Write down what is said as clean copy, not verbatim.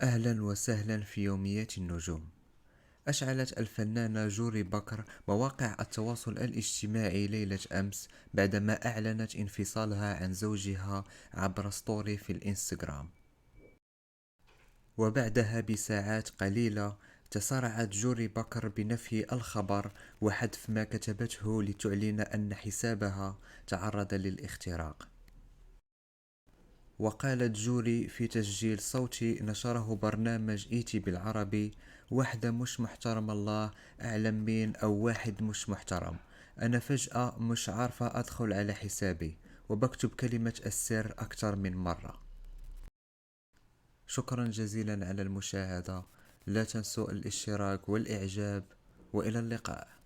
أهلا وسهلا في يوميات النجوم. أشعلت الفنانة جوري بكر مواقع التواصل الاجتماعي ليلة أمس بعدما أعلنت انفصالها عن زوجها عبر ستوري في الإنستغرام. وبعدها بساعات قليلة تسارعت جوري بكر بنفي الخبر وحذف ما كتبته لتعلن أن حسابها تعرض للاختراق. وقالت جوري في تسجيل صوتي نشره برنامج إيتي بالعربي: "واحدة مش محترم الله أعلم مين، أو واحد مش محترم. أنا فجأة مش عارفة أدخل على حسابي وبكتب كلمة السر أكثر من مرة". شكرا جزيلا على المشاهدة. لا تنسوا الاشتراك والإعجاب، وإلى اللقاء.